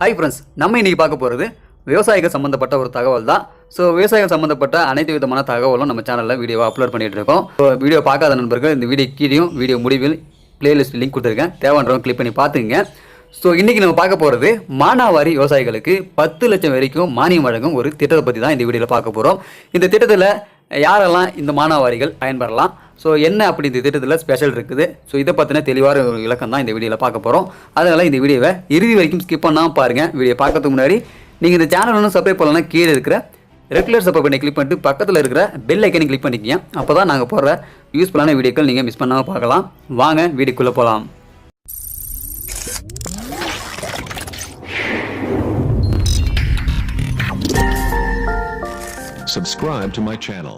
Hi friends, நம்ம இன்றைக்கி பார்க்க போகிறது விவசாயிகள் சம்மந்தப்பட்ட ஒரு தகவல் தான். ஸோ விவசாயிகள் சம்மந்தப்பட்ட அனைத்து விதமான தகவலும் நம்ம சேனலில் வீடியோவை அப்லோட் பண்ணிகிட்டு இருக்கோம். ஸோ வீடியோ பார்க்காத நண்பர்கள் இந்த வீடியோ கீழேயும் வீடியோ முடிவில் பிளேலிஸ்ட் லிங்க் கொடுத்துருக்கேன், தேவைன்றவங்க கிளிக் பண்ணி பார்த்துங்க. ஸோ இன்றைக்கி நம்ம பார்க்க போகிறது மானாவாரி விவசாயிகளுக்கு 10 லட்சம் வரைக்கும் மானியம் வழங்கும் ஒரு திட்டத்தை பற்றி தான் இந்த வீடியோவில் பார்க்க போகிறோம். இந்த திட்டத்தில் யாரெல்லாம் இந்த மானாவாரிகள் பயன்பெறலாம், ஸோ என்ன அப்படி இந்த திட்டத்தில் ஸ்பெஷல் இருக்குது, ஸோ இதை பற்றின தெளிவான ஒரு விளக்கம் தான் இந்த வீடியோவில் பார்க்க போகிறோம். அதனால் இந்த வீடியோவை இறுதி வரைக்கும் ஸ்கிப் பண்ணாமல் பாருங்கள். வீடியோ பார்க்கறதுக்கு முன்னாடி நீங்கள் இந்த சேனல் ஒன்றும் சப்ஸ்கிரைப் பண்ணலாம், கீழே இருக்கிற ரெகுலர் சப்போர்ட் பண்ணி கிளிக் பண்ணிட்டு பக்கத்தில் இருக்கிற பெல் ஐக்கனை கிளிக் பண்ணிக்கங்க. அப்போ தான் நாங்கள் போடுற யூஸ்ஃபுல்லான வீடியோக்கள் நீங்கள் மிஸ் பண்ணாமல் பார்க்கலாம். வாங்க வீடியோக்குள்ளே போகலாம். Subscribe to my channel.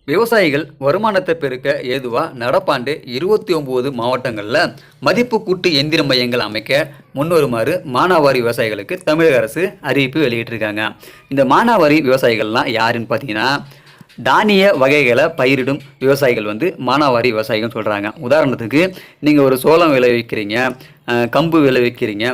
விவசாயிகள் வருமானத்தை பெருக்க ஏதுவாக நடப்பாண்டு 29 மாவட்டங்களில் மதிப்பு கூட்டு எந்திர மையங்கள் அமைக்க முன்வருமாறு மானாவாரி விவசாயிகளுக்கு தமிழக அரசு அறிவிப்பு வெளியிட்டிருக்காங்க. இந்த மானாவாரி விவசாயிகள்லாம் யாருன்னு பார்த்தீங்கன்னா, தானிய வகைகளை பயிரிடும் விவசாயிகள் மானாவாரி விவசாயிகள் சொல்கிறாங்க. உதாரணத்துக்கு நீங்கள் ஒரு சோளம் விளைவிக்கிறீங்க, கம்பு விளைவிக்கிறீங்க,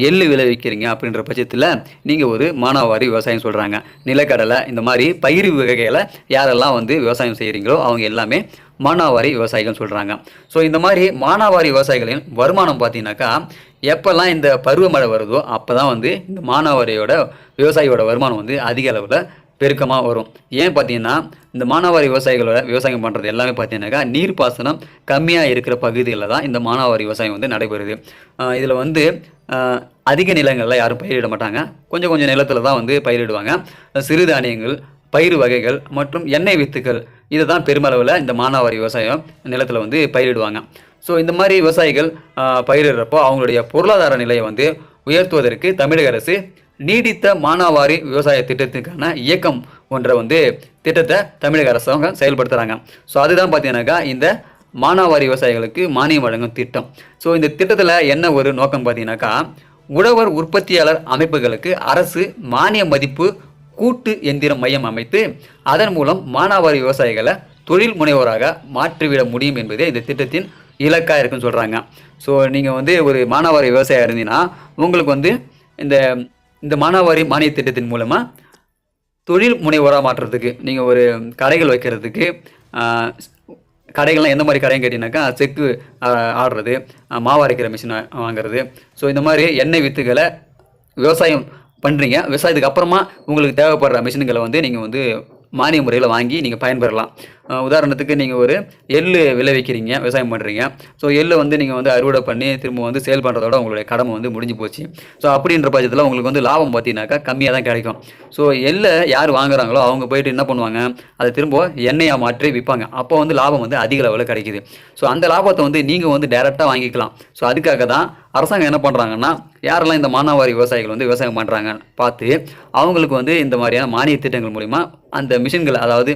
எள்ளு விளைவிக்கிறீங்க அப்படின்ற பட்சத்தில் நீங்கள் ஒரு மானாவாரி விவசாயம் சொல்கிறாங்க. நிலக்கடலை இந்த மாதிரி பயிர் வகைகளை யாரெல்லாம் விவசாயம் செய்கிறீங்களோ அவங்க எல்லாமே மானாவாரி விவசாயிகள் சொல்கிறாங்க. ஸோ இந்த மாதிரி மானாவாரி விவசாயிகளின் வருமானம் பார்த்தீங்கன்னாக்கா, எப்போல்லாம் இந்த பருவமழை வருதோ அப்போ தான் இந்த மானாவாரியோட விவசாயியோட வருமானம் அதிக அளவில் பெருக்கமாக வரும். ஏன் பார்த்தீங்கன்னா, இந்த மானாவாரி விவசாயிகளோட விவசாயம் பண்ணுறது எல்லாமே பார்த்தீங்கன்னாக்கா நீர்ப்பாசனம் கம்மியாக இருக்கிற பகுதிகளில் தான் இந்த மானாவாரி விவசாயம் நடைபெறுது. இதில் அதிக நிலங்களில் யாரும் பயிரிட மாட்டாங்க, கொஞ்சம் கொஞ்சம் நிலத்தில் தான் பயிரிடுவாங்க. சிறுதானியங்கள், பயிர் வகைகள் மற்றும் எண்ணெய் வித்துக்கள் இதை தான் பெருமளவில் இந்த மானாவாரி விவசாயம் நிலத்தில் பயிரிடுவாங்க. ஸோ இந்த மாதிரி விவசாயிகள் பயிரிடுறப்போ அவங்களுடைய பொருளாதார நிலையை உயர்த்துவதற்கு தமிழக அரசு நீடித்த மானாவாரி விவசாய திட்டத்துக்கான இயக்கம் ஒன்றை திட்டத்தை தமிழக அரசாங்கம் செயல்படுத்துகிறாங்க. ஸோ அதுதான் பார்த்தீங்கன்னாக்கா இந்த மானாவாரி விவசாயிகளுக்கு மானியம் வழங்கும் திட்டம். ஸோ இந்த திட்டத்தில் என்ன ஒரு நோக்கம் பார்த்தீங்கன்னாக்கா, உழவர் உற்பத்தியாளர் அமைப்புகளுக்கு அரசு மானிய மதிப்பு கூட்டு எந்திர மையம் அமைத்து அதன் மூலம் மானாவாரி விவசாயிகளை தொழில் முனைவோராக மாற்றிவிட முடியும் என்பதே இந்த திட்டத்தின் இலக்காக இருக்குன்னு சொல்கிறாங்க. ஸோ நீங்கள் ஒரு மானாவாரி விவசாயியாக இருந்தீங்கன்னா உங்களுக்கு இந்த மானாவாரி மானிய திட்டத்தின் மூலமாக தொழில் முனைவோராக மாற்றுறதுக்கு, நீங்கள் ஒரு கடைகள் வைக்கிறதுக்கு, கடைகள்லாம் எந்த மாதிரி கடைன்னு கேட்டிங்கனாக்கா, செக்கு ஆடுறது, மாவு அரைக்கிற மிஷின் வாங்குறது, ஸோ இந்த மாதிரி எண்ணெய் வித்துக்களை விவசாயம் பண்ணுறீங்க. விவசாயத்துக்கு அப்புறமா உங்களுக்கு தேவைப்படுற மிஷின்களை நீங்கள் மானிய முறையில் வாங்கி நீங்கள் பயன்பெறலாம். உதாரணத்துக்கு நீங்கள் ஒரு எள்ளு விளைவிக்கிறீங்க, விவசாயம் பண்ணுறீங்க. ஸோ எள்ளு நீங்கள் அறுவடை பண்ணி திரும்ப சேல் பண்ணுறதோட உங்களுடைய கடமை முடிஞ்சு போச்சு. ஸோ அப்படின்ற பட்சத்தில் உங்களுக்கு லாபம் பார்த்தீங்கன்னாக்கா கம்மியாக தான் கிடைக்கும். ஸோ எள்ளை யார் வாங்குறாங்களோ அவங்க போயிட்டு என்ன பண்ணுவாங்க, அதை திரும்ப எண்ணெயாக மாற்றி விற்பாங்க. அப்போ லாபம் அதிக லெவலில் கிடைக்குது. ஸோ அந்த லாபத்தை நீங்கள் டேரெக்டாக வாங்கிக்கலாம். ஸோ அதுக்காக தான் அரசாங்கம் என்ன பண்ணுறாங்கன்னா, யாரெல்லாம் இந்த மானாவாரி விவசாயிகள் விவசாயம் பண்ணுறாங்க பார்த்து அவங்களுக்கு இந்த மாதிரியான மானிய திட்டங்கள் மூலிமா அந்த மிஷின்கள், அதாவது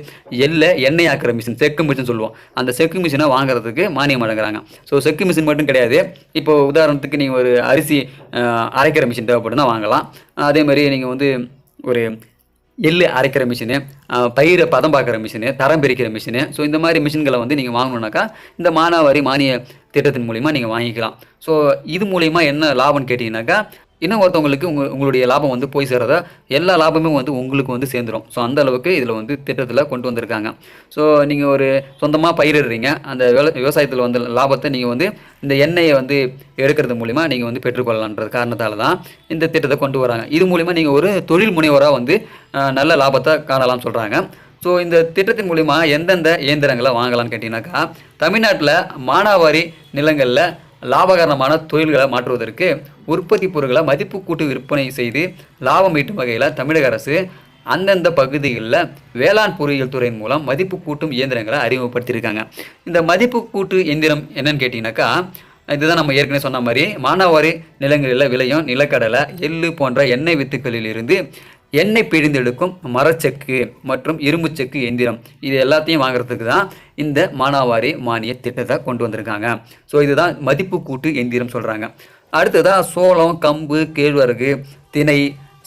எண்ணெய் ஆக்கிற மிஷின், செக்கு மிஷின் சொல்லுவோம், அந்த செக்கு மிஷினை வாங்குறதுக்கு மானியம் வழங்குறாங்க. ஸோ செக்கு மிஷின் மட்டும் கிடையாது, இப்போ உதாரணத்துக்கு நீங்கள் ஒரு அரிசி அரைக்கிற மிஷின் தேவைப்படுதுன்னா வாங்கலாம். அதே மாதிரி நீங்கள் ஒரு எள்ளு அரைக்கிற மிஷினு, பயிரை பதம் பார்க்குற மிஷினு, தரம் பிரிக்கிற மிஷினு, ஸோ இந்த மாதிரி மிஷின்களை நீங்கள் வாங்கணுன்னாக்கா இந்த மானாவாரி மானிய திட்டத்தின் மூலிமா நீங்கள் வாங்கிக்கலாம். ஸோ இது மூலிமா என்ன லாபம்னு கேட்டிங்கனாக்கா, இன்னும் ஒருத்தவங்களுக்கு உங்களுடைய லாபம் போய் சேர்றதா எல்லா லாபமே உங்களுக்கு சேர்ந்துடும். ஸோ அந்த அளவுக்கு இதில் திட்டத்தில் கொண்டு வந்திருக்காங்க. ஸோ நீங்கள் ஒரு சொந்தமாக பயிரிடுறீங்க, அந்த விவசாயத்தில் லாபத்தை நீங்கள் இந்த எண்ணெயை எடுக்கிறது மூலிமா நீங்கள் பெற்றுக்கொள்ளலான்றது காரணத்தால் தான் இந்த திட்டத்தை கொண்டு வராங்க. இது மூலிமா நீங்கள் ஒரு தொழில் முனைவராக நல்ல லாபத்தை காணலாம்னு சொல்கிறாங்க. ஸோ இந்த திட்டத்தின் மூலிமா எந்தெந்த இயந்திரங்களை வாங்கலாம்னு கேட்டிங்கனாக்கா, தமிழ்நாட்டில் மானாவாரி நிலங்களில் லாபகரமான தொழில்களை மாற்றுவதற்கு உற்பத்தி பொருட்களை மதிப்பு கூட்டு விற்பனை செய்து லாபம் ஈட்டும் வகையில் தமிழக அரசு அந்தந்த பகுதிகளில் வேளாண் பொறியியல் துறையின் மூலம் மதிப்பு கூட்டும் இயந்திரங்களை அறிமுகப்படுத்தியிருக்காங்க. இந்த மதிப்பு கூட்டு எந்திரம் என்னன்னு கேட்டிங்கனாக்கா, இதுதான் நம்ம ஏற்கனவே சொன்ன மாதிரி மானாவாரி நிலங்களில் விளையும் நிலக்கடலை, எள்ளு போன்ற எண்ணெய் வித்துக்களில் இருந்து எண்ணெய் பிழிந்தெடுக்கும் மரச்செக்கு மற்றும் இரும்புச்செக்கு எந்திரம், இது எல்லாத்தையும் வாங்குறதுக்கு தான் இந்த மானாவாரி மானிய திட்டத்தை கொண்டு வந்திருக்காங்க. ஸோ இதுதான் மதிப்பு கூட்டு எந்திரம் சொல்கிறாங்க. அடுத்ததாக சோளம், கம்பு, கேழ்வரகு, திணை,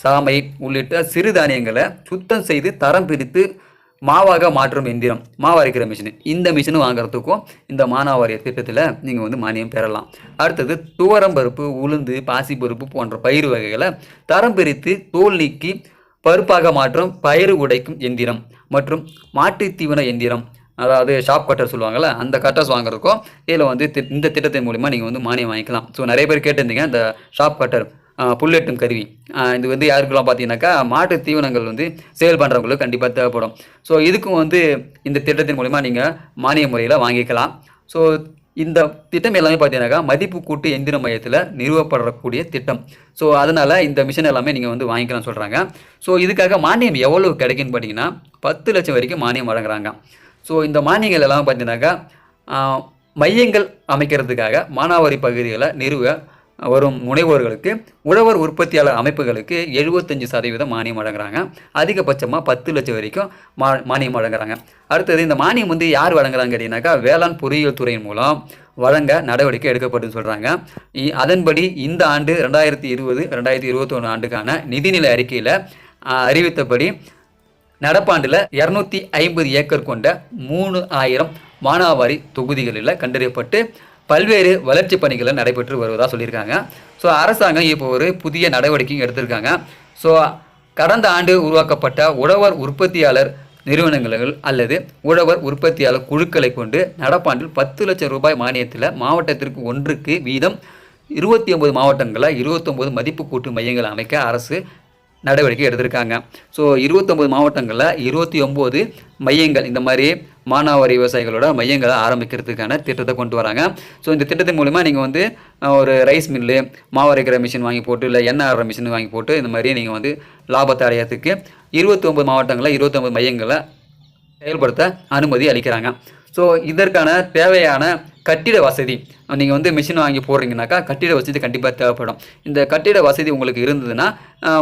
சாமை உள்ளிட்ட சிறுதானியங்களை சுத்தம் செய்து தரம் பிரித்து மாவாக மாற்றும் எந்திரம், மாவு அரைக்கிற மிஷின், இந்த மிஷின் வாங்குறதுக்கும் இந்த மானாவாரிய திட்டத்தில் நீங்கள் வந்து மானியம் பெறலாம். அடுத்தது துவரம் பருப்பு, உளுந்து, பாசிப்பருப்பு போன்ற பயிர் வகைகளை தரம் பிரித்து தோல் நீக்கி பருப்பாக மாற்றும் பயிறு உடைக்கும் எந்திரம் மற்றும் மாட்டு தீவன எந்திரம், அதாவது ஷாப் கட்டர் சொல்லுவாங்கள்ல, அந்த கட்டர்ஸ் வாங்குறதுக்கும் இதில் வந்து இந்த திட்டத்தின் மூலிமா நீங்கள் வந்து மானியம் வாங்கிக்கலாம். ஸோ நிறைய பேர் கேட்டிருந்தீங்க இந்த ஷாப் கட்டர் புல்லெட்டும் கருவி, இது வந்து யாருக்கெல்லாம் பார்த்தீங்கன்னாக்கா மாட்டு தீவனங்கள் வந்து சேல் பண்ணுறவங்களுக்கு கண்டிப்பாக தேவைப்படும். ஸோ இதுக்கும் வந்து இந்த திட்டத்தின் மூலிமா நீங்கள் மானிய முறையில் வாங்கிக்கலாம். ஸோ இந்த திட்டம் எல்லாமே பார்த்தீங்கன்னாக்கா மதிப்பு கூட்டு எந்திர மையத்தில் நிறுவப்படக்கூடிய திட்டம். ஸோ அதனால் இந்த மிஷின் எல்லாமே நீங்கள் வந்து வாங்கிக்கலாம்னு சொல்கிறாங்க. ஸோ இதுக்காக மானியம் எவ்வளோ கிடைக்குன்னு பார்த்தீங்கன்னா 10 லட்சம் வரைக்கும் மானியம் வழங்குறாங்க. ஸோ இந்த மானியங்கள் எல்லாமே பார்த்தீங்கன்னாக்கா மையங்கள் அமைக்கிறதுக்காக மானாவாரி பகுதிகளை நிறுவ வரும் முனைவோர்களுக்கு உழவர் உற்பத்தியாளர் அமைப்புகளுக்கு 75% மானியம் வழங்குறாங்க. அதிகபட்சமாக 10 லட்சம் வரைக்கும் மானியம் வழங்குறாங்க. அடுத்தது இந்த மானியம் வந்து யார் வழங்குறாங்க கேட்டிங்கனாக்கா வேளாண் பொறியியல் துறையின் மூலம் வழங்க நடவடிக்கை எடுக்கப்பட்டுன்னு சொல்கிறாங்க. அதன்படி இந்த ஆண்டு 2020-2021 ஆண்டுக்கான நிதிநிலை அறிக்கையில் அறிவித்தபடி நடப்பாண்டில் 250 ஏக்கர் கொண்ட 3000 மானாவாரி தொகுதிகளில் கண்டறியப்பட்டு பல்வேறு வளர்ச்சி பணிகளை நடைபெற்று வருவதாக சொல்லியிருக்காங்க. ஸோ அரசாங்கம் இப்போ ஒரு புதிய நடவடிக்கையும் எடுத்திருக்காங்க. ஸோ கடந்த ஆண்டு உருவாக்கப்பட்ட உழவர் உற்பத்தியாளர் நிறுவனங்கள் அல்லது உழவர் உற்பத்தியாளர் குழுக்களை கொண்டு நடப்பாண்டில் 10 லட்சம் ரூபாய் மானியத்தில் மாவட்டத்திற்கு ஒன்றுக்கு வீதம் 29 மாவட்டங்களில் 29 மதிப்பு கூட்டு மையங்கள் அமைக்க அரசு நடவடிக்கை எடுத்திருக்காங்க. ஸோ 29 மாவட்டங்களில் 29 மையங்கள், இந்த மாதிரி மானாவாரி விவசாயிகளோட மையங்களை ஆரம்பிக்கிறதுக்கான திட்டத்தை கொண்டு வராங்க. ஸோ இந்த திட்டத்தின் மூலிமா நீங்கள் வந்து ஒரு ரைஸ் மில்லு, மாவு அரைக்கிற மிஷின் வாங்கி போட்டு, இல்லை எண்ணெய் ஆடுற மிஷின் வாங்கி போட்டு, இந்த மாதிரி நீங்கள் வந்து லாபத்தை அடையிறதுக்கு 29 மாவட்டங்களில் 29 மையங்களை செயல்படுத்த அனுமதி அளிக்கிறாங்க. ஸோ இதற்கான தேவையான கட்டிட வசதி, நீங்கள் வந்து மிஷின் வாங்கி போடுறீங்கனாக்கா கட்டிட வசதி கண்டிப்பாக தேவைப்படும். இந்த கட்டிட வசதி உங்களுக்கு இருந்ததுன்னா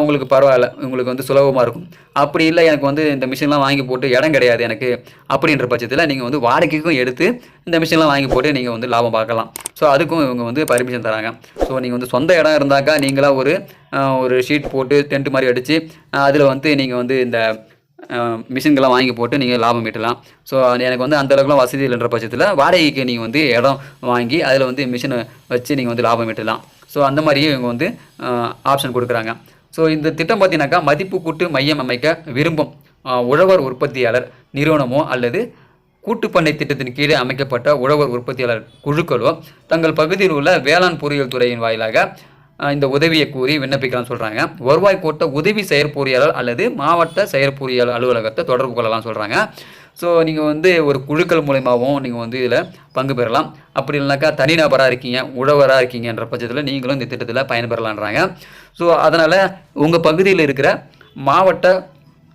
உங்களுக்கு பரவாயில்ல, உங்களுக்கு வந்து சுலபமாக இருக்கும். அப்படி இல்லை எனக்கு வந்து இந்த மிஷின்லாம் வாங்கி போட்டு இடம் கிடையாது எனக்கு அப்படின்ற பட்சத்தில் நீங்கள் வந்து வாடகைக்கும் எடுத்து இந்த மிஷின்லாம் வாங்கி போட்டு நீங்கள் வந்து லாபம் பார்க்கலாம். ஸோ அதுக்கும் இவங்க வந்து பர்மிஷன் தராங்க. ஸோ நீங்கள் வந்து சொந்த இடம் இருந்தாக்கா நீங்களாக ஒரு ஷீட் போட்டு டென்ட் மாதிரி அடித்து அதில் வந்து நீங்கள் வந்து இந்த மிஷின்கெல்லாம் வாங்கி போட்டு நீங்கள் லாபம் ஈட்டலாம். ஸோ எனக்கு வந்து அந்தளவுக்குலாம் வசதி இல்லைன்ற பட்சத்தில் வாடகைக்கு நீங்கள் வந்து இடம் வாங்கி அதில் வந்து மிஷினை வச்சு நீங்கள் வந்து லாபம் ஈட்டலாம். ஸோ அந்த மாதிரியும் இவங்க வந்து ஆப்ஷன் கொடுக்குறாங்க. ஸோ இந்த திட்டம் பார்த்தீங்கன்னாக்கா மதிப்பு கூட்டு மையம் அமைக்க விரும்பும் உழவர் உற்பத்தியாளர் நிறுவனமோ அல்லது கூட்டுப்பண்ணை திட்டத்தின் கீழே அமைக்கப்பட்ட உழவர் உற்பத்தியாளர் குழுக்களோ தங்கள் பகுதியில் உள்ள வேளாண் பொறியியல் துறையின் வாயிலாக இந்த உதவியை கூறி விண்ணப்பிக்கலாம்னு சொல்கிறாங்க. வருவாய் கோட்ட உதவி செயற்பொறியாளர் அல்லது மாவட்ட செயற்பொறியாளர் அலுவலகத்தை தொடர்பு கொள்ளலாம் சொல்கிறாங்க. ஸோ நீங்கள் வந்து ஒரு குழுக்கள் மூலமாகவும் நீங்கள் வந்து இதில் பங்கு பெறலாம். அப்படி இல்லைனாக்கா தனிநபராக இருக்கீங்க, உழவராக இருக்கீங்கன்ற பட்சத்தில் நீங்களும் இந்த திட்டத்தில் பயன்பெறலான்றாங்க. ஸோ அதனால் உங்கள் பகுதியில் இருக்கிற மாவட்ட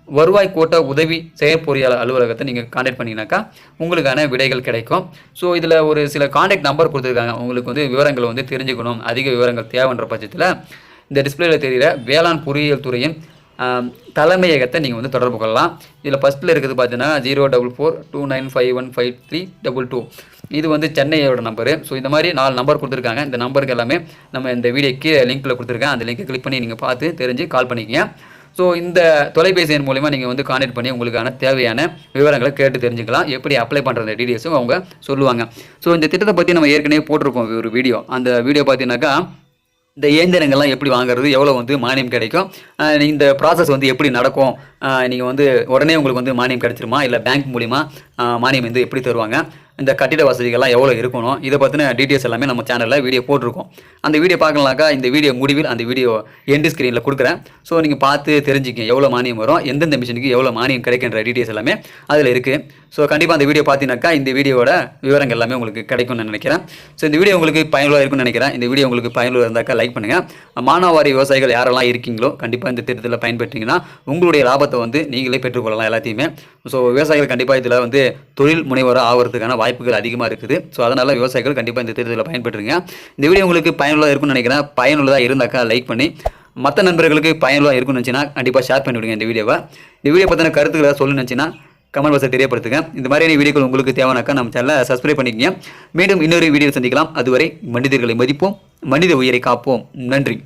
வருவாய் கோட்ட உதவி செயற்பொறியாளர் அலுவலகத்தை நீங்கள் கான்டாக்ட் பண்ணிங்கனாக்கா உங்களுக்கான விடைகள் கிடைக்கும். ஸோ இதில் ஒரு சில கான்டாக்ட் நம்பர் கொடுத்துருக்காங்க. உங்களுக்கு வந்து விவரங்கள் வந்து தெரிஞ்சுக்கணும், அதிக விவரங்கள் தேவைன்ற பட்சத்தில் இந்த டிஸ்பிளேயில் தெரிகிற வேளாண் பொறியியல் துறையின் தலைமையகத்தை நீங்கள் வந்து தொடர்பு கொள்ளலாம். இதில் ஃபஸ்ட்டில் இருக்கிறது பார்த்தீங்கன்னா 04429515322. இது வந்து சென்னையோட நம்பரு. ஸோ இந்த மாதிரி 4 நம்பர் கொடுத்துருக்காங்க. இந்த நம்பருக்கு எல்லாமே நம்ம இந்த வீடியோக்கு லிங்க்கில் கொடுத்துருக்கேன். அந்த லிங்கை கிளிக் பண்ணி நீங்கள் பார்த்து தெரிஞ்சு கால் பண்ணிக்கங்க. ஸோ இந்த தொலைபேசி எண் மூலிமா நீங்கள் வந்து கான்டாக்ட் பண்ணி உங்களுக்கான தேவையான விவரங்களை கேட்டு தெரிஞ்சுக்கலாம். எப்படி அப்ளை பண்ணுற டீட்டெயில்ஸும் அவங்க சொல்லுவாங்க. ஸோ இந்த திட்டத்தை பற்றி நம்ம ஏற்கனவே போட்டிருக்கோம் ஒரு வீடியோ. அந்த வீடியோ பார்த்தீங்கன்னாக்கா இந்த இயந்திரங்கள்லாம் எப்படி வாங்குறது, எவ்வளோ வந்து மானியம் கிடைக்கும், இந்த ப்ராசஸ் வந்து எப்படி நடக்கும், நீங்கள் வந்து உடனே உங்களுக்கு வந்து மானியம் கிடைச்சிருமா இல்லை பேங்க் மூலிமா மானியம் வந்து எப்படி தருவாங்க, இந்த கட்டிட வசதிகள்லாம் எவ்வளோ இருக்கணும், இதை பற்றின டீட்டெயில்ஸ் எல்லாமே நம்ம சேனலில் வீடியோ போட்டிருக்கோம். அந்த வீடியோ பார்க்கலாம்க்கா இந்த வீடியோ முடிவில் அந்த வீடியோ எண்டு ஸ்க்ரீனில் கொடுக்குறேன். ஸோ நீங்கள் பார்த்து தெரிஞ்சுக்கங்க எவ்வளோ மானியம் வரும், எந்தெந்த மிஷினுக்கு எவ்வளோ மானியம் கிடைக்கின்ற டீட்டெயில்ஸ் எல்லாமே அதில் இருக்குது. ஸோ கண்டிப்பாக அந்த வீடியோ பார்த்தீங்கன்னாக்கா இந்த வீடியோட விவரங்கள் எல்லாமே உங்களுக்கு கிடைக்கும்னு நான் நினைக்கிறேன். ஸோ இந்த வீடியோ உங்களுக்கு பயனுள்ளதாக இருக்கும்னு நினைக்கிறேன். இந்த வீடியோ உங்களுக்கு பயனுள்ள இருந்தாக்கா லைக் பண்ணுங்கள். மானாவாரி விவசாயிகள் யாரெல்லாம் இருக்கீங்களோ கண்டிப்பாக இந்த திட்டத்தில் பயன்பெற்றீங்கன்னா உங்களுடைய லாபத்தை வந்து நீங்களே பெற்றுக்கொள்ளலாம் எல்லாத்தையுமே. ஸோ விவசாயிகள் கண்டிப்பாக இதில் வந்து தொழில் முனைவராக ஆகிறதுக்கான வாய்ப்புகள் அதிகமாக இருக்குது. ஸோ அதனால் விவசாயிகள் கண்டிப்பாக இந்த திட்டத்தில் பயன்பெற்றுங்க. இந்த வீடியோ உங்களுக்கு பயனுள்ளதாக இருக்கும்னு நினைக்கிறேன். பயனுள்ளதாக இருந்தாக்கா லைக் பண்ணி மற்ற நண்பர்களுக்கு பயனுள்ளதாக இருக்கும்னு நினச்சின்னா கண்டிப்பாக ஷேர் பண்ணிவிடுங்க இந்த வீடியோவை. இந்த வீடியோ பற்றின கருத்துக்களை சொல்லணும்னு நினச்சின்னா கமெண்ட் பாக்ஸில் தெரியப்படுத்துங்க. இந்த மாதிரியான வீடியோக்கள் உங்களுக்கு தேவைனாக்கா நம்ம சேனலை சப்ஸ்கிரைப் பண்ணிக்கங்க. மீண்டும் இன்னொரு வீடியோ சந்திக்கலாம். அதுவரை மனிதர்களை மதிப்போம், மனித உயிரை காப்போம். நன்றி.